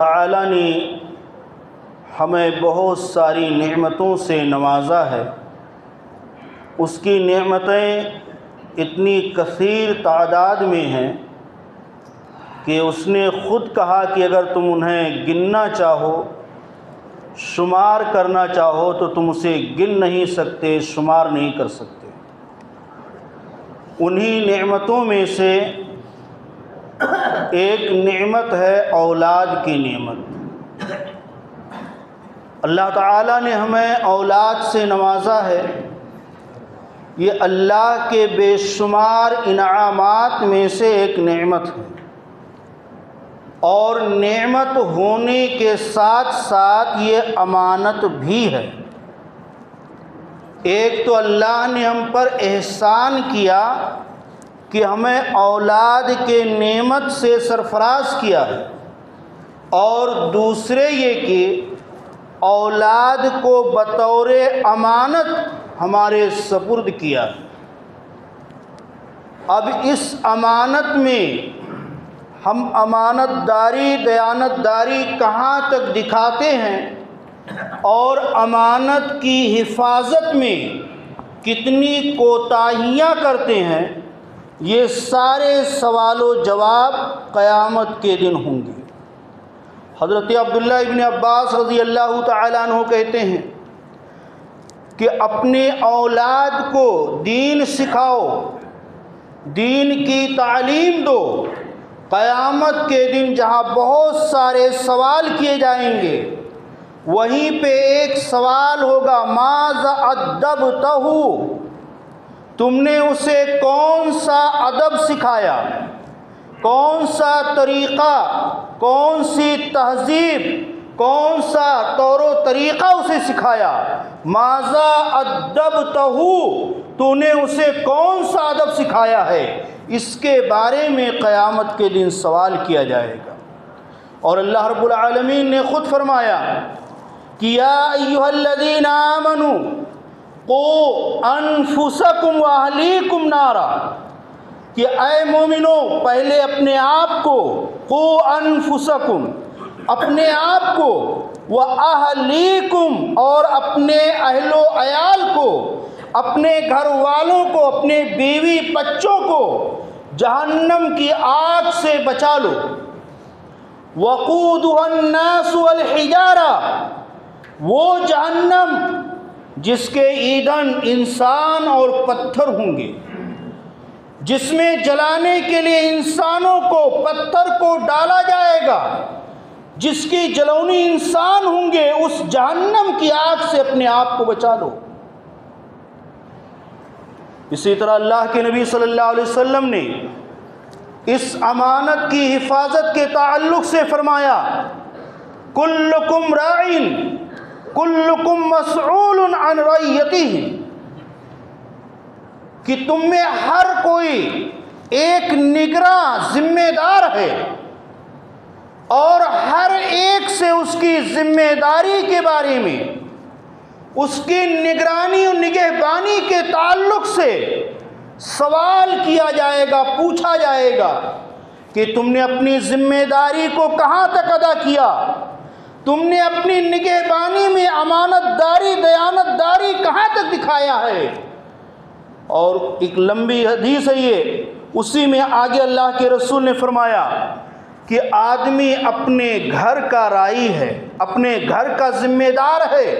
تعالیٰ نے ہمیں بہت ساری نعمتوں سے نوازا ہے۔ اس کی نعمتیں اتنی کثیر تعداد میں ہیں کہ اس نے خود کہا کہ اگر تم انہیں گننا چاہو، شمار کرنا چاہو تو تم اسے گن نہیں سکتے، شمار نہیں کر سکتے۔ انہی نعمتوں میں سے ایک نعمت ہے اولاد کی نعمت۔ اللہ تعالیٰ نے ہمیں اولاد سے نوازا ہے۔ یہ اللہ کے بے شمار انعامات میں سے ایک نعمت ہے، اور نعمت ہونے کے ساتھ ساتھ یہ امانت بھی ہے۔ ایک تو اللہ نے ہم پر احسان کیا کہ ہمیں اولاد کے نعمت سے سرفراز کیا ہے، اور دوسرے یہ کہ اولاد کو بطور امانت ہمارے سپرد کیا ہے۔ اب اس امانت میں ہم امانت داری، دیانت داری کہاں تک دکھاتے ہیں، اور امانت کی حفاظت میں کتنی کوتاہیاں کرتے ہیں، یہ سارے سوال و جواب قیامت کے دن ہوں گے۔ حضرت عبداللہ ابن عباس رضی اللہ تعالیٰ عنہ کہتے ہیں کہ اپنے اولاد کو دین سکھاؤ، دین کی تعلیم دو۔ قیامت کے دن جہاں بہت سارے سوال کیے جائیں گے، وہیں پہ ایک سوال ہوگا، ماذا ادبتہ، تم نے اسے کون سا ادب سکھایا، کون سا طریقہ، کون سی تہذیب، کون سا طور و طریقہ اسے سکھایا۔ ماذا ادبتہ، تو نے اسے کون سا ادب سکھایا ہے، اس کے بارے میں قیامت کے دن سوال کیا جائے گا۔ اور اللہ رب العالمین نے خود فرمایا کہ یا ایھا الذین آمنوا قوا انفسکم واہلیکم نارا، کہ اے مومنو پہلے اپنے آپ کو، قوا انفسکم، اپنے آپ کو، واہلیکم، اور اپنے اہل و عیال کو، اپنے گھر والوں کو، اپنے بیوی بچوں کو جہنم کی آگ سے بچا لو۔ وقودھا الناس والحجارہ، وہ جہنم جس کے ایندھن انسان اور پتھر ہوں گے، جس میں جلانے کے لیے انسانوں کو، پتھر کو ڈالا جائے گا، جس کی جلونی انسان ہوں گے، اس جہنم کی آگ سے اپنے آپ کو بچا لو۔ اسی طرح اللہ کے نبی صلی اللہ علیہ وسلم نے اس امانت کی حفاظت کے تعلق سے فرمایا، کلکم راع کلکم مسئول عن رعیتہ، کہ تم میں ہر کوئی ایک نگراں ذمہ دار ہے، اور ہر ایک سے اس کی ذمہ داری کے بارے میں، اس کی نگرانی اور نگہبانی کے تعلق سے سوال کیا جائے گا، پوچھا جائے گا کہ تم نے اپنی ذمہ داری کو کہاں تک ادا کیا، تم نے اپنی نگہبانی میں امانت داری، دیانت داری کہاں تک دکھایا ہے۔ اور ایک لمبی حدیث ہے یہ، اسی میں آگے اللہ کے رسول نے فرمایا کہ آدمی اپنے گھر کا راعی ہے، اپنے گھر کا ذمہ دار ہے،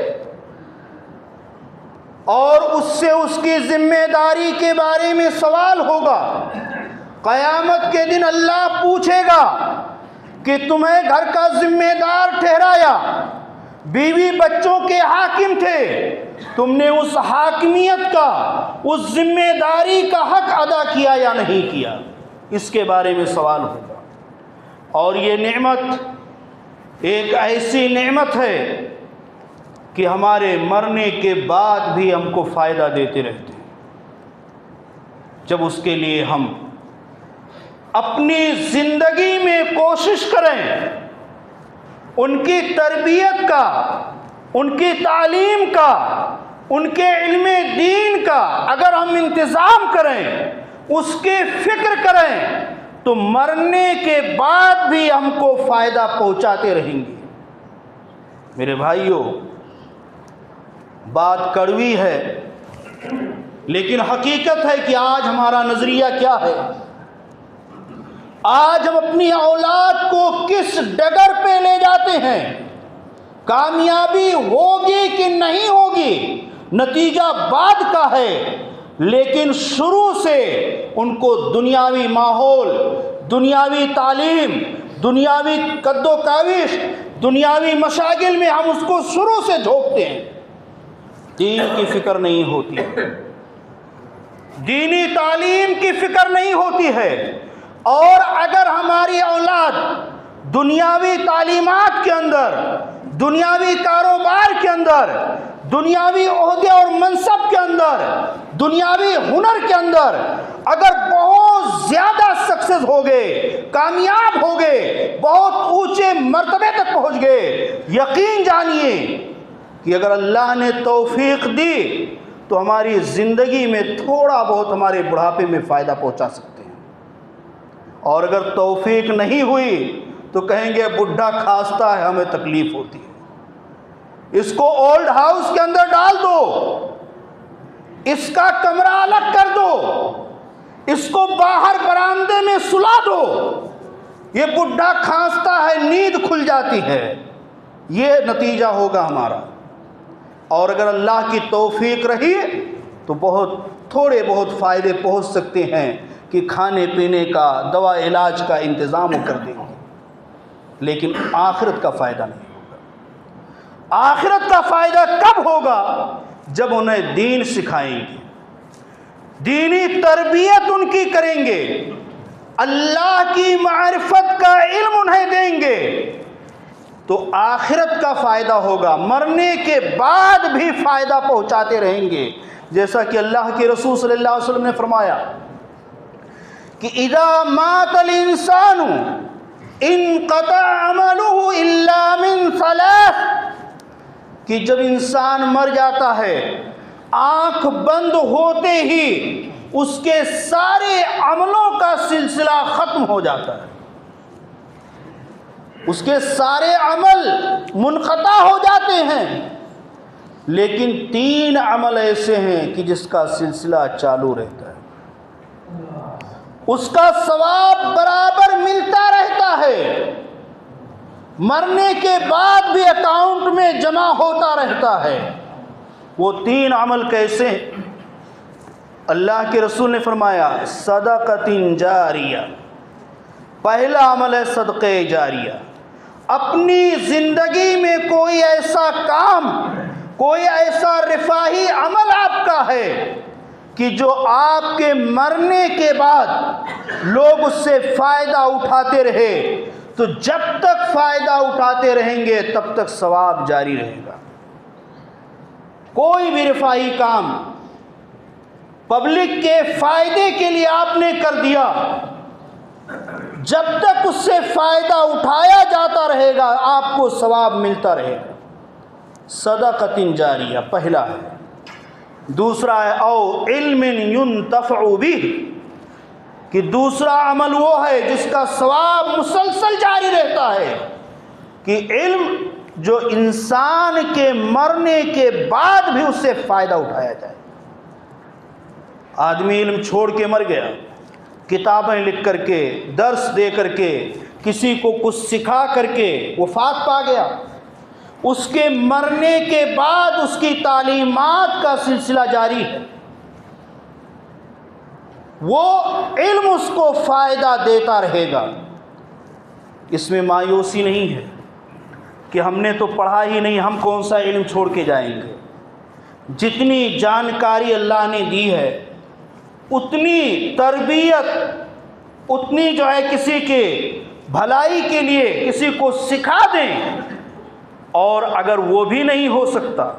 اور اس سے اس کی ذمہ داری کے بارے میں سوال ہوگا۔ قیامت کے دن اللہ پوچھے گا کہ تمہیں گھر کا ذمہ دار ٹھہرایا، بیوی بچوں کے حاکم تھے، تم نے اس حاکمیت کا، اس ذمہ داری کا حق ادا کیا یا نہیں کیا، اس کے بارے میں سوال ہوگا۔ اور یہ نعمت ایک ایسی نعمت ہے کہ ہمارے مرنے کے بعد بھی ہم کو فائدہ دیتے رہتے ہیں، جب اس کے لیے ہم اپنی زندگی میں کوشش کریں، ان کی تربیت کا، ان کی تعلیم کا، ان کے علم دین کا اگر ہم انتظام کریں، اس کی فکر کریں، تو مرنے کے بعد بھی ہم کو فائدہ پہنچاتے رہیں گے۔ میرے بھائیوں، بات کڑوی ہے لیکن حقیقت ہے کہ آج ہمارا نظریہ کیا ہے؟ آج ہم اپنی اولاد کو کس ڈگر پہ لے جاتے ہیں؟ کامیابی ہوگی کہ نہیں ہوگی نتیجہ بعد کا ہے، لیکن شروع سے ان کو دنیاوی ماحول، دنیاوی تعلیم، دنیاوی قد و کاوش، دنیاوی مشاغل میں ہم اس کو شروع سے جھونکتے ہیں۔ دین کی فکر نہیں ہوتی، دینی تعلیم کی فکر نہیں ہوتی ہے، اور اگر ہماری اولاد دنیاوی تعلیمات کے اندر، دنیاوی کاروبار کے اندر، دنیاوی عہدے اور منصب کے اندر، دنیاوی ہنر کے اندر اگر بہت زیادہ سکسیس ہو گئے، کامیاب ہو گئے، بہت اونچے مرتبے تک پہنچ گئے، یقین جانیے کہ اگر اللہ نے توفیق دی تو ہماری زندگی میں تھوڑا بہت ہمارے بڑھاپے میں فائدہ پہنچا سکتے ہیں، اور اگر توفیق نہیں ہوئی تو کہیں گے بڈھا کھانستا ہے، ہمیں تکلیف ہوتی ہے، اس کو اولڈ ہاؤس کے اندر ڈال دو، اس کا کمرہ الگ کر دو، اس کو باہر برآمدے میں سلا دو، یہ بڈھا کھانستا ہے، نیند کھل جاتی ہے، یہ نتیجہ ہوگا ہمارا۔ اور اگر اللہ کی توفیق رہی تو تھوڑے بہت فائدے پہنچ سکتے ہیں کہ کھانے پینے کا، دوا علاج کا انتظام کر دیں گے، لیکن آخرت کا فائدہ نہیں ہوگا۔ آخرت کا فائدہ کب ہوگا؟ جب انہیں دین سکھائیں گے، دینی تربیت ان کی کریں گے، اللہ کی معرفت کا علم انہیں دیں گے، تو آخرت کا فائدہ ہوگا، مرنے کے بعد بھی فائدہ پہنچاتے رہیں گے۔ جیسا کہ اللہ کے رسول صلی اللہ علیہ وسلم نے فرمایا کہ اذا مات الانسان انقطع عمله الا من ثلاث، کہ جب انسان مر جاتا ہے آنکھ بند ہوتے ہی اس کے سارے عملوں کا سلسلہ ختم ہو جاتا ہے، اس کے سارے عمل منقطع ہو جاتے ہیں، لیکن 3 عمل ایسے ہیں کہ جس کا سلسلہ چالو رہتا ہے، اس کا ثواب برابر ملتا رہتا ہے، مرنے کے بعد بھی اکاؤنٹ میں جمع ہوتا رہتا ہے۔ وہ 3 عمل کیسے ہیں؟ اللہ کے رسول نے فرمایا صدقۃ جاریہ، پہلا عمل ہے صدقہ جاریہ۔ اپنی زندگی میں کوئی ایسا کام، کوئی ایسا رفاہی عمل آپ کا ہے کہ جو آپ کے مرنے کے بعد لوگ اس سے فائدہ اٹھاتے رہے، تو جب تک فائدہ اٹھاتے رہیں گے تب تک ثواب جاری رہے گا۔ کوئی بھی رفاہی کام پبلک کے فائدے کے لیے آپ نے کر دیا، جب تک اس سے فائدہ اٹھایا جاتا رہے گا آپ کو ثواب ملتا رہے گا۔ صدقۃ جاریہ پہلا ہے۔ دوسرا ہے او علم ينتفع به، کہ دوسرا عمل وہ ہے جس کا ثواب مسلسل جاری رہتا ہے، کہ علم جو انسان کے مرنے کے بعد بھی اس سے فائدہ اٹھایا جائے۔ آدمی علم چھوڑ کے مر گیا، کتابیں لکھ کر کے، درس دے کر کے، کسی کو کچھ سکھا کر کے وفات پا گیا، اس کے مرنے کے بعد اس کی تعلیمات کا سلسلہ جاری ہے، وہ علم اس کو فائدہ دیتا رہے گا۔ اس میں مایوسی نہیں ہے کہ ہم نے تو پڑھا ہی نہیں، ہم کون سا علم چھوڑ کے جائیں گے۔ جتنی جانکاری اللہ نے دی ہے، اتنی تربیت، اتنی جو ہے کسی کے بھلائی کے لیے کسی کو سکھا دیں، اور اگر وہ بھی نہیں ہو سکتا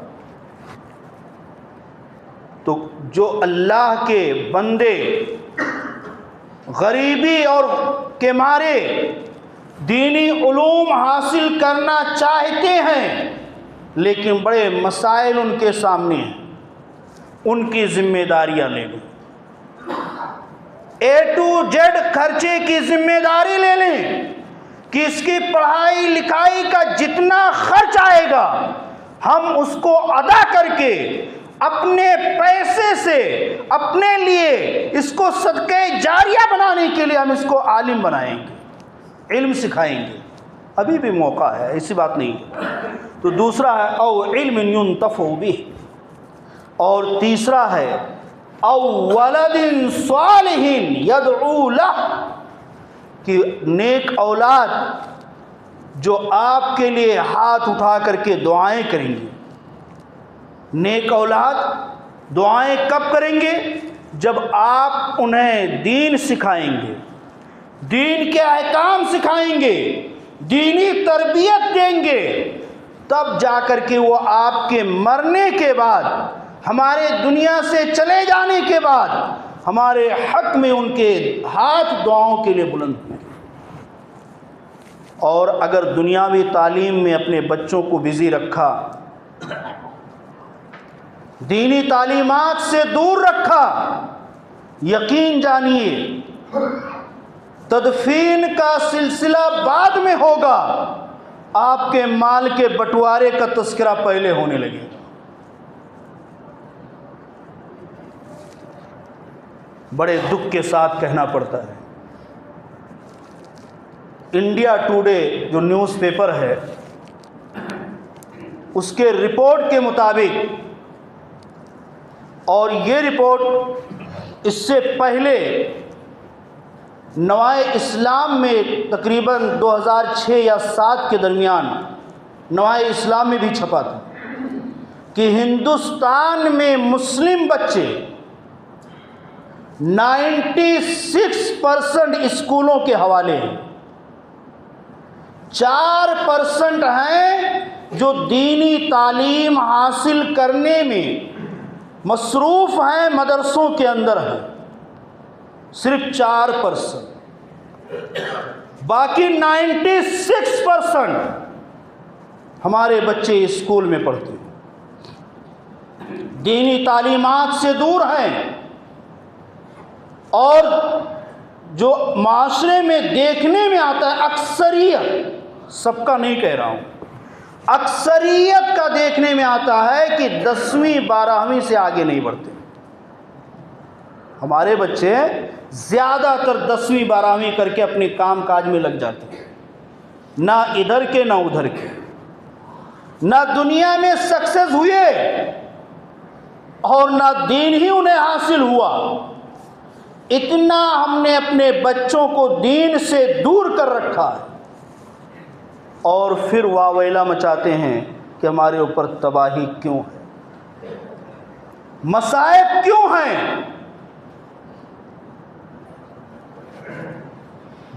تو جو اللہ کے بندے غریبی اور کے مارے دینی علوم حاصل کرنا چاہتے ہیں لیکن بڑے مسائل ان کے سامنے ہیں، ان کی ذمہ داریاں لے لیں۔ A to Z خرچے کی ذمہ داری لے لیں کہ اس کی پڑھائی لکھائی کا جتنا خرچ آئے گا ہم اس کو ادا کر کے اپنے پیسے سے اپنے لیے اس کو صدقہ جاریہ بنانے کے لیے ہم اس کو عالم بنائیں گے، علم سکھائیں گے۔ ابھی بھی موقع ہے، ایسی بات نہیں ہے۔ تو دوسرا ہے او علم ينتفع به، اور تیسرا ہے او ولد صالح يدعو له، کہ نیک اولاد جو آپ کے لیے ہاتھ اٹھا کر کے دعائیں کریں گے۔ نیک اولاد دعائیں کب کریں گے؟ جب آپ انہیں دین سکھائیں گے، دین کے احکام سکھائیں گے، دینی تربیت دیں گے، تب جا کر کے وہ آپ کے مرنے کے بعد، ہمارے دنیا سے چلے جانے کے بعد ہمارے حق میں ان کے ہاتھ دعاؤں کے لیے بلند ہوں گے۔ اور اگر دنیاوی تعلیم میں اپنے بچوں کو بزی رکھا، دینی تعلیمات سے دور رکھا، یقین جانیے تدفین کا سلسلہ بعد میں ہوگا، آپ کے مال کے بٹوارے کا تذکرہ پہلے ہونے لگے گا۔ بڑے دکھ کے ساتھ کہنا پڑتا ہے، انڈیا ٹوڈے جو نیوز پیپر ہے اس کے رپورٹ کے مطابق، اور یہ رپورٹ اس سے پہلے نوائے اسلام میں تقریباً 2006 یا 2007 کے درمیان نوائے اسلام میں بھی چھپا تھا کہ ہندوستان میں مسلم بچے 96% اسکولوں کے حوالے ہیں، 4% ہیں جو دینی تعلیم حاصل کرنے میں مصروف ہیں، مدرسوں کے اندر ہیں، صرف 4%، باقی 96% ہمارے بچے اسکول میں پڑھتے ہیں، دینی تعلیمات سے دور ہیں۔ اور جو معاشرے میں دیکھنے میں آتا ہے، اکثریت، سب کا نہیں کہہ رہا ہوں، اکثریت کا دیکھنے میں آتا ہے کہ 10ویں 12ویں سے آگے نہیں بڑھتے۔ ہمارے بچے زیادہ تر 10ویں 12ویں کر کے اپنے کام کاج میں لگ جاتے ہیں، نہ ادھر کے نہ ادھر کے، نہ دنیا میں سکسیس ہوئے اور نہ دین ہی انہیں حاصل ہوا۔ اتنا ہم نے اپنے بچوں کو دین سے دور کر رکھا ہے، اور پھر واویلا مچاتے ہیں کہ ہمارے اوپر تباہی کیوں ہے، مصائب کیوں ہیں۔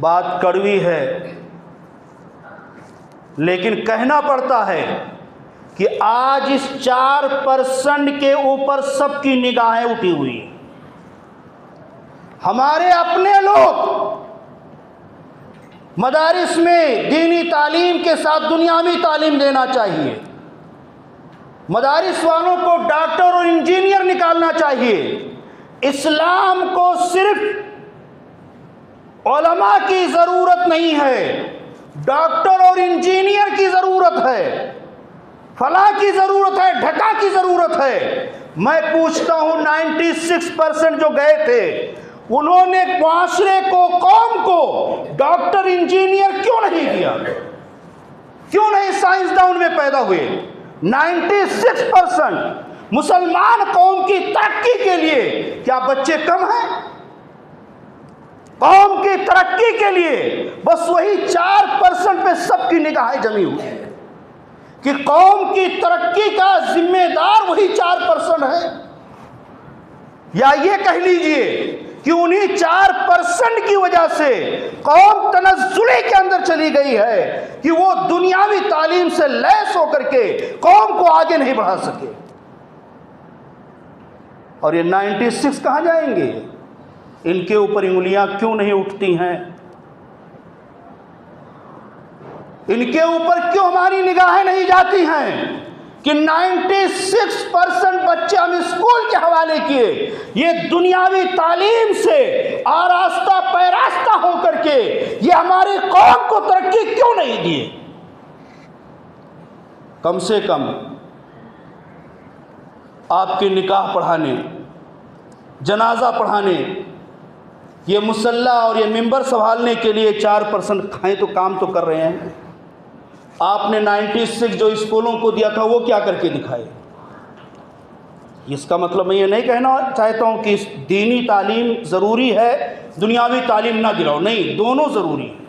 بات کڑوی ہے لیکن کہنا پڑتا ہے کہ آج اس 4% کے اوپر سب کی نگاہیں اٹھی ہوئی ہیں۔ ہمارے اپنے لوگ مدارس میں دینی تعلیم کے ساتھ دنیاوی تعلیم دینا چاہیے، مدارس والوں کو ڈاکٹر اور انجینئر نکالنا چاہیے۔ اسلام کو صرف علماء کی ضرورت نہیں ہے، ڈاکٹر اور انجینئر کی ضرورت ہے، فلاں کی ضرورت ہے، ڈھکا کی ضرورت ہے۔ میں پوچھتا ہوں 96% جو گئے تھے انہوں نے معاشرے کو، قوم کو ڈاکٹر انجینئر کیوں نہیں کیا؟ کیوں نہیں سائنسداں ان میں پیدا ہوئے؟ 96% مسلمان قوم کی ترقی کے لیے کیا بچے کم ہیں؟ قوم کی ترقی کے لیے بس وہی 4% پہ سب کی نگاہیں جمی ہوئی ہیں کہ قوم کی ترقی کا ذمہ دار وہی 4% ہے، یا یہ کہہ لیجئے کہ انہی 4% کی وجہ سے قوم تنزلی کے اندر چلی گئی ہے کہ وہ دنیاوی تعلیم سے لیس ہو کر کے قوم کو آگے نہیں بڑھا سکے۔ اور یہ 96 کہاں جائیں گے؟ ان کے اوپر انگلیاں کیوں نہیں اٹھتی ہیں؟ ان کے اوپر کیوں ہماری نگاہیں نہیں جاتی ہیں؟ کہ 96% بچے ہم اسکول کے حوالے کیے، یہ دنیاوی تعلیم سے آراستہ پیراستہ ہو کر کے یہ ہماری قوم کو ترقی کیوں نہیں دیے؟ کم سے کم آپ کے نکاح پڑھانے، جنازہ پڑھانے، یہ مصلی اور یہ ممبر سنبھالنے کے لیے 4% کھائیں تو کام تو کر رہے ہیں۔ آپ نے 96 جو اسکولوں کو دیا تھا وہ کیا کر کے دکھائے؟ اس کا مطلب میں یہ نہیں کہنا چاہتا ہوں کہ دینی تعلیم ضروری ہے، دنیاوی تعلیم نہ دلاؤ، نہیں، دونوں ضروری ہیں،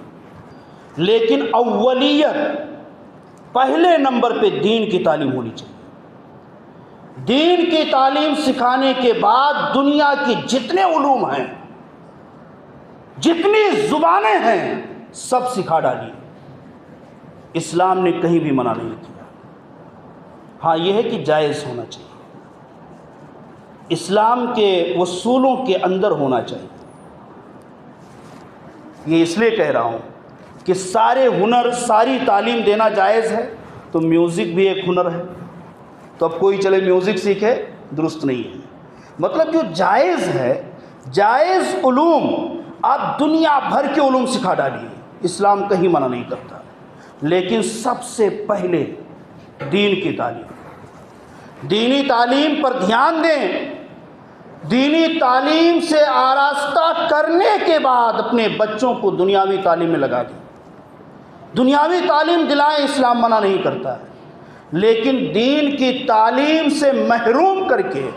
لیکن اولیت پہلے نمبر پہ دین کی تعلیم ہونی چاہیے۔ دین کی تعلیم سکھانے کے بعد دنیا کی جتنے علوم ہیں، جتنی زبانیں ہیں، سب سکھا ڈالیے۔ اسلام نے کہیں بھی منع نہیں کیا۔ ہاں یہ ہے کہ جائز ہونا چاہیے، اسلام کے اصولوں کے اندر ہونا چاہیے۔ یہ اس لیے کہہ رہا ہوں کہ سارے ہنر، ساری تعلیم دینا جائز ہے، تو میوزک بھی ایک ہنر ہے، تو اب کوئی چلے میوزک سیکھے، درست نہیں ہے۔ مطلب جو جائز ہے، جائز علوم آپ دنیا بھر کے علوم سکھا ڈالیے، اسلام کہیں منع نہیں کرتا، لیکن سب سے پہلے دین کی تعلیم، دینی تعلیم پر دھیان دیں۔ دینی تعلیم سے آراستہ کرنے کے بعد اپنے بچوں کو دنیاوی تعلیم میں لگا دیں۔ دنیاوی تعلیم دلائیں، اسلام منع نہیں کرتا ہے، لیکن دین کی تعلیم سے محروم کر کے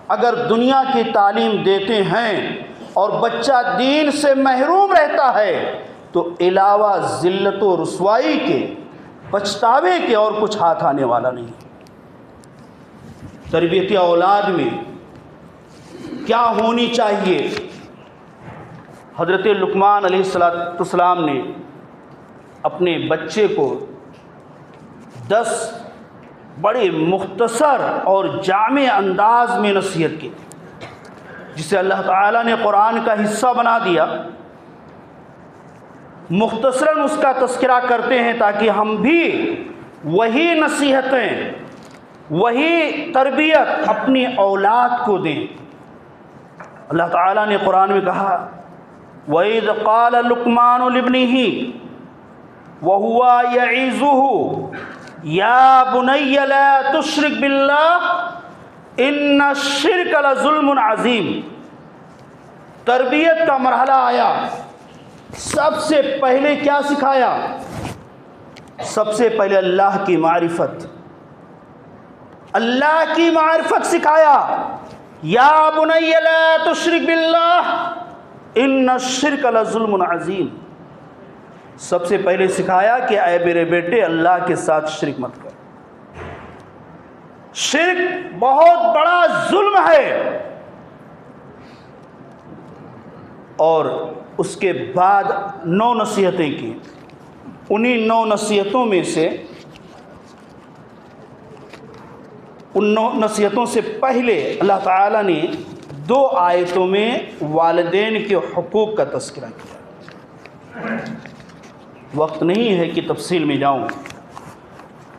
اگر دنیا کی تعلیم دیتے ہیں اور بچہ دین سے محروم رہتا ہے تو علاوہ ذلت و رسوائی کے، پچھتاوے کے اور کچھ ہاتھ آنے والا نہیں۔ تربیت اولاد میں کیا ہونی چاہیے؟ حضرت لقمان علیہ السلام نے اپنے بچے کو 10 بڑے مختصر اور جامع انداز میں نصیحت کی، جسے اللہ تعالیٰ نے قرآن کا حصہ بنا دیا۔ مختصراً اس کا تذکرہ کرتے ہیں تاکہ ہم بھی وہی نصیحتیں، وہی تربیت اپنی اولاد کو دیں۔ اللہ تعالیٰ نے قرآن میں کہا وَإِذْ قَالَ لُقْمَانُ لِابْنِهِ وَهُوَ يَعِظُهُ يَا بُنَيَّ لَا تُشْرِكْ بِاللَّهِ إِنَّ الشِّرْكَ لَظُلْمٌ عَظِيمٌ۔ تربیت کا مرحلہ آیا، سب سے پہلے کیا سکھایا؟ سب سے پہلے اللہ کی معرفت، اللہ کی معرفت سکھایا۔ یا بنی لا تشرک باللہ ان الشرک لظلم عظیم۔ سب سے پہلے سکھایا کہ اے میرے بیٹے اللہ کے ساتھ شرک مت کر، شرک بہت بڑا ظلم ہے۔ اور اس کے بعد 9 نصیحتیں کی، انہی 9 نصیحتوں میں سے، ان 9 نصیحتوں سے پہلے اللہ تعالیٰ نے 2 آیتوں میں والدین کے حقوق کا تذکرہ کیا۔ وقت نہیں ہے کہ تفصیل میں جاؤں،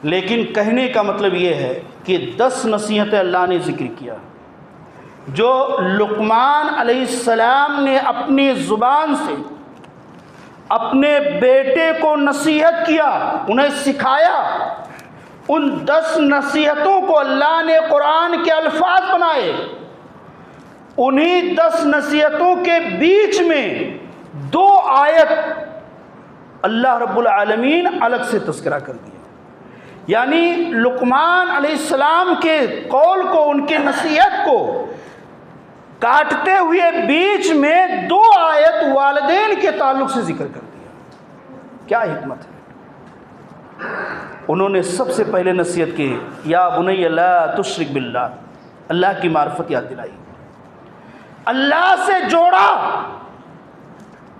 لیکن کہنے کا مطلب یہ ہے کہ 10 نصیحتیں اللہ نے ذکر کیا جو لقمان علیہ السلام نے اپنی زبان سے اپنے بیٹے کو نصیحت کیا، انہیں سکھایا۔ ان 10 نصیحتوں کو اللہ نے قرآن کے الفاظ بنائے، انہی 10 نصیحتوں کے بیچ میں 2 آیت اللہ رب العالمین الگ سے تذکرہ کر دیا۔ یعنی لقمان علیہ السلام کے قول کو، ان کی نصیحت کو کاٹتے ہوئے بیچ میں 2 آیت والدین کے تعلق سے ذکر کر دیا۔ کیا حکمت ہے؟ انہوں نے سب سے پہلے نصیحت کی یا بنی لا تشرک باللہ، اللہ کی معرفت یاد دلائی، اللہ سے جوڑا۔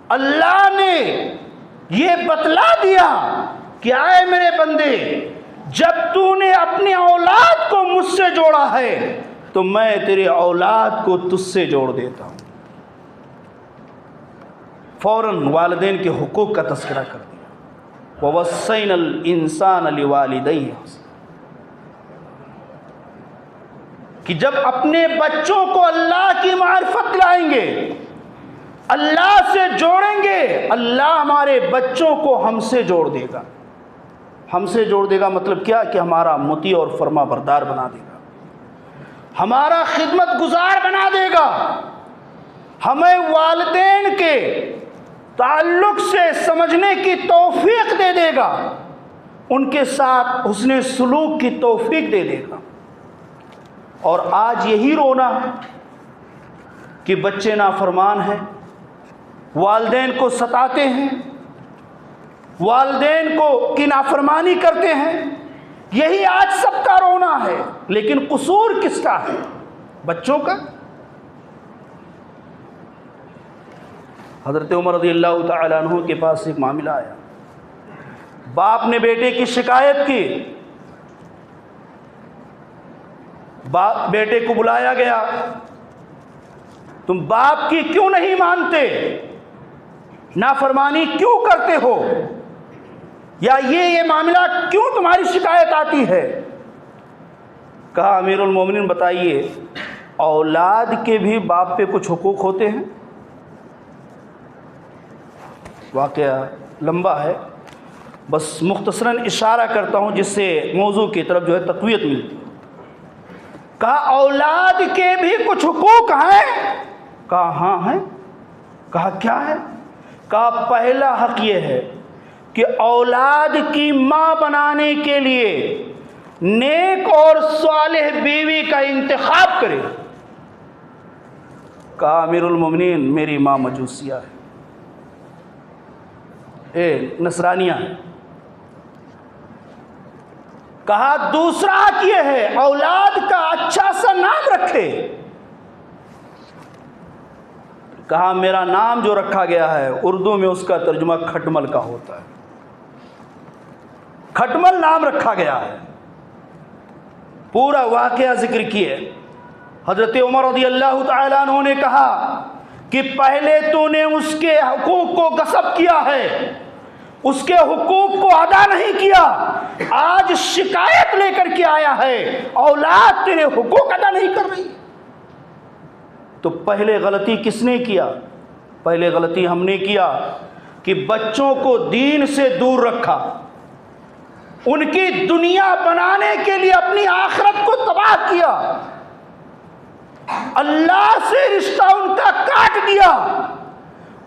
اللہ نے یہ بتلا دیا کہ اے میرے بندے، جب تو نے اپنی اولاد کو مجھ سے جوڑا ہے تو میں تیرے اولاد کو تجھ سے جوڑ دیتا ہوں۔ فوراً والدین کے حقوق کا تذکرہ کر دیا۔ وَوَصَّيْنَا الْإِنسَانَ لِوَالِدَيْهِ، کہ جب اپنے بچوں کو اللہ کی معرفت لائیں گے، اللہ سے جوڑیں گے، اللہ ہمارے بچوں کو ہم سے جوڑ دے گا۔ ہم سے جوڑ دے گا مطلب کیا؟ کہ ہمارا مطیع اور فرما بردار بنا دے گا، ہمارا خدمت گزار بنا دے گا، ہمیں والدین کے تعلق سے سمجھنے کی توفیق دے دے گا، ان کے ساتھ حسن سلوک کی توفیق دے دے گا۔ اور آج یہی رونا ہے کہ بچے نافرمان ہیں، والدین کو ستاتے ہیں، والدین کو کی نافرمانی کرتے ہیں، یہی آج سب کا رونا ہے۔ لیکن قصور کس کا ہے؟ بچوں کا۔ حضرت عمر رضی اللہ تعالیٰ عنہ کے پاس ایک معاملہ آیا، باپ نے بیٹے کی شکایت کی، بیٹے کو بلایا گیا، تم باپ کی کیوں نہیں مانتے؟ نافرمانی کیوں کرتے ہو؟ یا یہ معاملہ کیوں تمہاری شکایت آتی ہے؟ کہا امیر المومنین بتائیے، اولاد کے بھی باپ پہ کچھ حقوق ہوتے ہیں؟ واقعہ لمبا ہے، بس مختصراً اشارہ کرتا ہوں جس سے موضوع کی طرف جو ہے تقویت ملتی ہے۔ کہا اولاد کے بھی کچھ حقوق ہیں؟ کہا ہاں ہیں۔ کہا کیا ہے؟ کہا پہلا حق یہ ہے کہ اولاد کی ماں بنانے کے لیے نیک اور صالح بیوی کا انتخاب کرے۔ کہا امیر المومنین میری ماں مجوسیہ ہے، نصرانیہ ہے۔ کہا دوسرا حق یہ ہے اولاد کا اچھا سا نام رکھے۔ کہا میرا نام جو رکھا گیا ہے اردو میں اس کا ترجمہ کھٹمل کا ہوتا ہے، کھٹمل نام رکھا گیا ہے۔ پورا واقعہ ذکر کیے۔ حضرت عمر رضی اللہ تعالیٰ عنہ نے کہا کہ پہلے تو نے اس کے حقوق کو غصب کیا ہے، اس کے حقوق کو ادا نہیں کیا، آج شکایت لے کر کے آیا ہے اولاد تیرے حقوق ادا نہیں کر رہی۔ تو پہلے غلطی کس نے کیا؟ پہلے غلطی ہم نے کیا کہ بچوں کو دین سے دور رکھا، ان کی دنیا بنانے کے لیے اپنی آخرت کو تباہ کیا، اللہ سے رشتہ ان کا کاٹ دیا،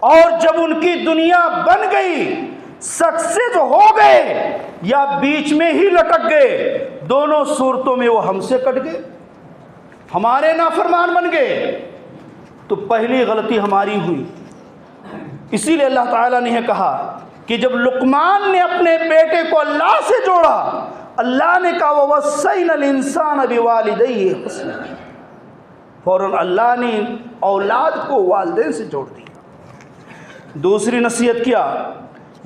اور جب ان کی دنیا بن گئی، سکسیس ہو گئے یا بیچ میں ہی لٹک گئے، دونوں صورتوں میں وہ ہم سے کٹ گئے، ہمارے نافرمان بن گئے۔ تو پہلی غلطی ہماری ہوئی۔ اسی لیے اللہ تعالیٰ نے کہا کہ جب لقمان نے اپنے بیٹے کو اللہ سے جوڑا، اللہ نے کہا وَوَصَّيْنَا الْإِنسَانَ بِوَالِدَيْهِ حُسْنًا، فوراً اللہ نے اولاد کو والدین سے جوڑ دیا۔ دوسری نصیحت کیا،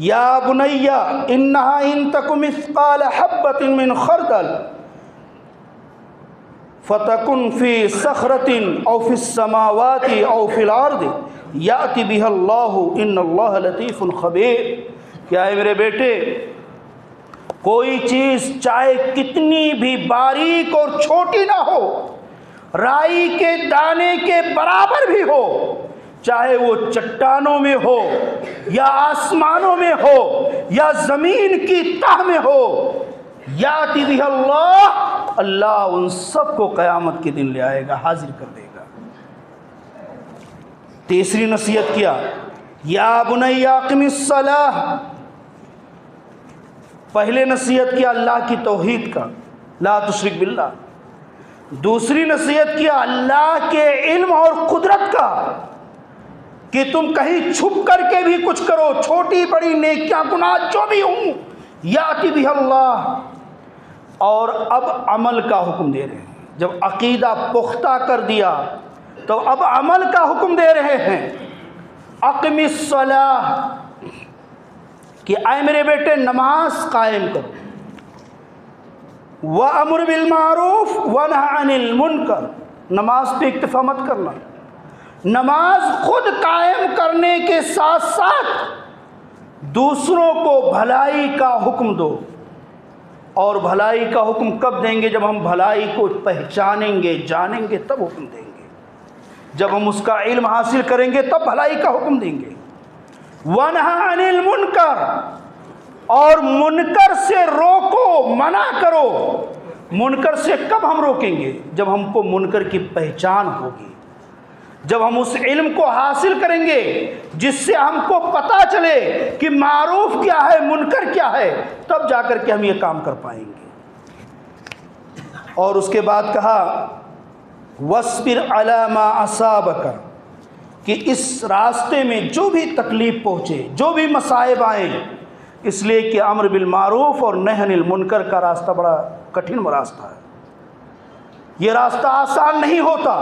یا بنی انہا ان تک مثقال حبۃ من خردل فتکن فی صخرۃ او فی السماوات او فی الارض یأتی بها اللہ ان اللہ لطیف خبیر۔ کیا ہے میرے بیٹے، کوئی چیز چاہے کتنی بھی باریک اور چھوٹی نہ ہو، رائی کے دانے کے برابر بھی ہو، چاہے وہ چٹانوں میں ہو یا آسمانوں میں ہو یا زمین کی تہ میں ہو، یاتی بہ اللہ، اللہ ان سب کو قیامت کے دن لے آئے گا، حاضر کر دے گا۔ تیسری نصیحت کیا، یا بنی اقم الصلاۃ، پہلے نصیحت کیا اللہ کی توحید کا، لا تشرک باللہ۔ دوسری نصیحت کیا اللہ کے علم اور قدرت کا، کہ تم کہیں چھپ کر کے بھی کچھ کرو، چھوٹی بڑی نیکیاں گناہ جو بھی ہوں، یاتی بہ اللہ۔ اور اب عمل کا حکم دے رہے ہیں، جب عقیدہ پختہ کر دیا تو اب عمل کا حکم دے رہے ہیں۔ اقم الصلاۃ، کہ اے میرے بیٹے نماز قائم کرو، وَأَمُرْ بِالْمَعْرُوفِ وَنَهَ عَنِ الْمُنْكَرِ، نماز پہ اکتفا مت کرنا، نماز خود قائم کرنے کے ساتھ ساتھ دوسروں کو بھلائی کا حکم دو اور بھلائی کا حکم کب دیں گے؟ جب ہم بھلائی کو پہچانیں گے، جانیں گے، تب حکم دیں گے۔ جب ہم اس کا علم حاصل کریں گے تب بھلائی کا حکم دیں گے۔ وَنْهَ عَنِ الْمُنْكَرِ، اور منکر سے روکو، منع کرو۔ منکر سے کب ہم روکیں گے؟ جب ہم کو منکر کی پہچان ہوگی، جب ہم اس علم کو حاصل کریں گے جس سے ہم کو پتہ چلے کہ معروف کیا ہے، منکر کیا ہے، تب جا کر کے ہم یہ کام کر پائیں گے۔ اور اس کے بعد کہا وَاصْبِرْ عَلَىٰ مَا أَصَابَكَ، کہ اس راستے میں جو بھی تکلیف پہنچے، جو بھی مصائب آئیں، اس لیے کہ امر بالمعروف اور نہی عن المنکر کا راستہ بڑا کٹھن راستہ ہے۔ یہ راستہ آسان نہیں ہوتا۔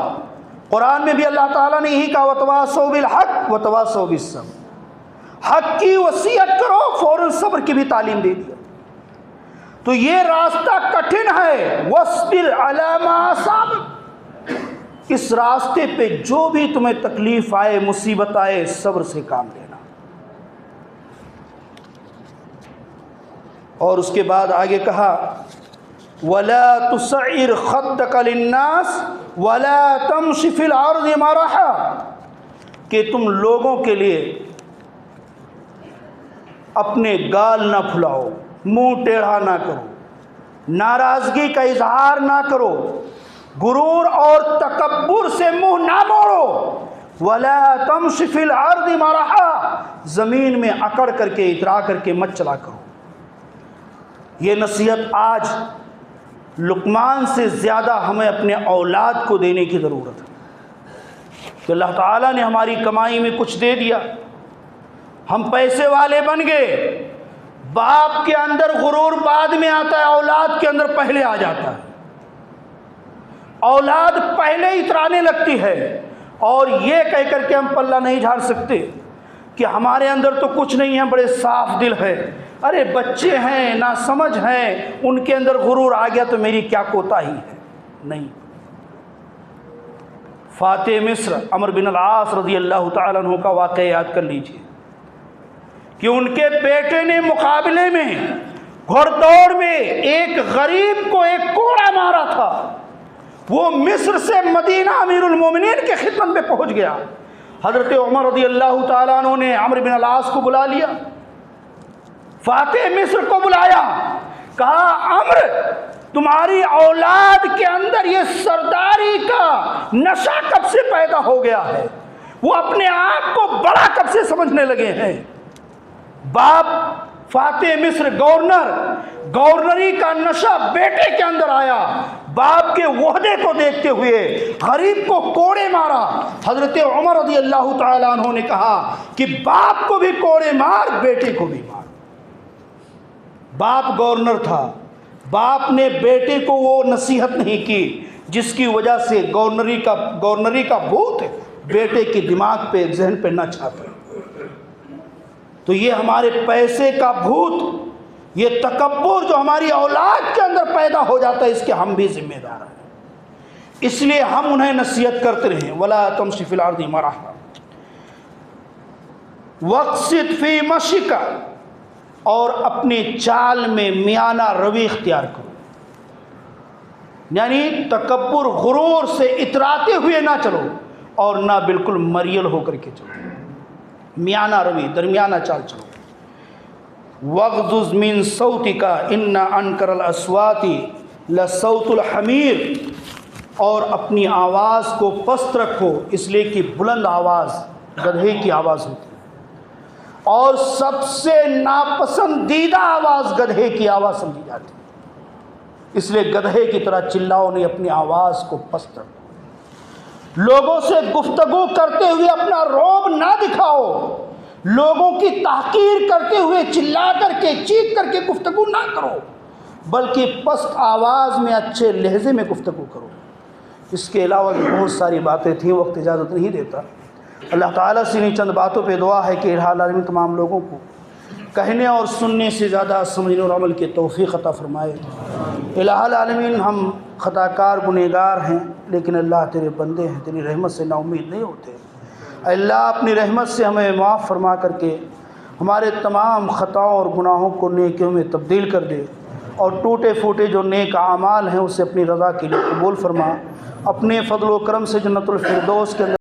قرآن میں بھی اللہ تعالیٰ نے یہی کہا وَتَوَاصَوْا بِالْحَقِّ وَتَوَاصَوْا بِالصَّبْرِ، حق کی وصیت کرو، فوراً صبر کی بھی تعلیم دے دیا۔ تو یہ راستہ کٹھن ہے۔ وَاصْبِرْ عَلَىٰ مَا أَصَابَكَ، اس راستے پہ جو بھی تمہیں تکلیف آئے، مصیبت آئے، صبر سے کام لینا۔ اور اس کے بعد آگے کہا وَلَا تُسَعِّرْ خَدَّكَ لِلنَّاسِ وَلَا تَمْشِ فِي الْأَرْضِ مَرَحًا، کہ تم لوگوں کے لیے اپنے گال نہ پھلاؤ، منہ ٹیڑھا نہ کرو، ناراضگی کا اظہار نہ کرو، غرور اور تکبر سے منہ نہ موڑو۔ وَلَا تَمْشِ فِي الْأَرْضِ مَرَحًا، زمین میں اکڑ کر کے، اترا کر کے مت چلا کرو۔ یہ نصیحت آج لقمان سے زیادہ ہمیں اپنے اولاد کو دینے کی ضرورت ہے کہ اللہ تعالیٰ نے ہماری کمائی میں کچھ دے دیا، ہم پیسے والے بن گئے، باپ کے اندر غرور بعد میں آتا ہے، اولاد کے اندر پہلے آ جاتا ہے۔ اولاد پہلے اترانے لگتی ہے، اور یہ کہہ کر کے ہم پلہ نہیں جھاڑ سکتے کہ ہمارے اندر تو کچھ نہیں ہے، بڑے صاف دل ہے۔ ارے بچے ہیں، نا سمجھ ہیں، ان کے اندر غرور آ گیا تو میری کیا کوتاہی ہے؟ نہیں۔ فاتح مصر عمرو بن العاص رضی اللہ تعالیٰ عنہ کا واقعہ یاد کر لیجئے کہ ان کے بیٹے نے مقابلے میں گھڑ دوڑ میں ایک غریب کو ایک کوڑا مارا تھا۔ وہ مصر سے مدینہ امیر المومنین کے خدمت میں پہنچ گیا۔ حضرت عمر رضی اللہ تعالیٰ عنہ نے عمرو بن العاص کو بلا لیا، فاتح مصر کو بلایا، کہا عمر تمہاری اولاد کے اندر یہ سرداری کا نشہ کب سے پیدا ہو گیا ہے؟ وہ اپنے آپ کو بڑا کب سے سمجھنے لگے ہیں؟ باپ فاتح مصر گورنری کا نشہ بیٹے کے اندر آیا، باپ کے وحدے کو دیکھتے ہوئے غریب کو کوڑے مارا۔ حضرت عمر رضی اللہ تعالیٰ عنہ نے کہا کہ باپ کو بھی کوڑے مار، بیٹے کو بھی مار۔ باپ گورنر تھا، باپ نے بیٹے کو وہ نصیحت نہیں کی جس کی وجہ سے گورنری کا بھوت بیٹے کے دماغ پہ، ذہن پہ نہ چھاپے۔ تو یہ ہمارے پیسے کا بھوت، یہ تکبر جو ہماری اولاد کے اندر پیدا ہو جاتا ہے، اس کے ہم بھی ذمہ دار ہیں۔ اس لیے ہم انہیں نصیحت کرتے رہیں وَلَا تَمْشِ فِي الْأَرْضِ مَرَحًا وَاقْصِدْ فِي مَشِيِكَ، اور اپنے چال میں میانہ روی اختیار کرو، یعنی تکبر غرور سے اتراتے ہوئے نہ چلو اور نہ بالکل مریل ہو کر کے چلو، میانہ روی، درمیانہ چال چلو۔ وَاغْضُضْ مِن صَوْتِكَ إِنَّ أَنْكَرَ الْأَصْوَاتِ لَصَوْتُ الْحَمِيرِ، اور اپنی آواز کو پست رکھو، اس لیے کہ بلند آواز گدھے کی آواز ہوتی ہے، اور سب سے ناپسندیدہ آواز گدھے کی آواز سمجھی جاتی ہے، اس لیے گدھے کی طرح چلاؤ نہیں، اپنی آواز کو پست رکھو۔ لوگوں سے گفتگو کرتے ہوئے اپنا رعب نہ دکھاؤ، لوگوں کی تحقیر کرتے ہوئے چلا کر کے، چیخ کر کے گفتگو نہ کرو، بلکہ پست آواز میں، اچھے لہجے میں گفتگو کرو۔ اس کے علاوہ بھی بہت ساری باتیں تھیں، وقت اجازت نہیں دیتا۔ اللہ تعالیٰ سے انہیں چند باتوں پہ دعا ہے کہ الہ العالمین تمام لوگوں کو کہنے اور سننے سے زیادہ سمجھنے اور عمل کی توفیق عطا فرمائے۔ الہ العالمین ہم خطا کار گنہگار ہیں، لیکن اللہ تیرے بندے ہیں، تیری رحمت سے نا امید نہیں ہوتے۔ اللہ اپنی رحمت سے ہمیں معاف فرما کر کے ہمارے تمام خطاؤں اور گناہوں کو نیکیوں میں تبدیل کر دے، اور ٹوٹے پھوٹے جو نیک اعمال ہیں اسے اپنی رضا کے لیے قبول فرما، اپنے فضل و کرم سے جنت الفردوس کے اندر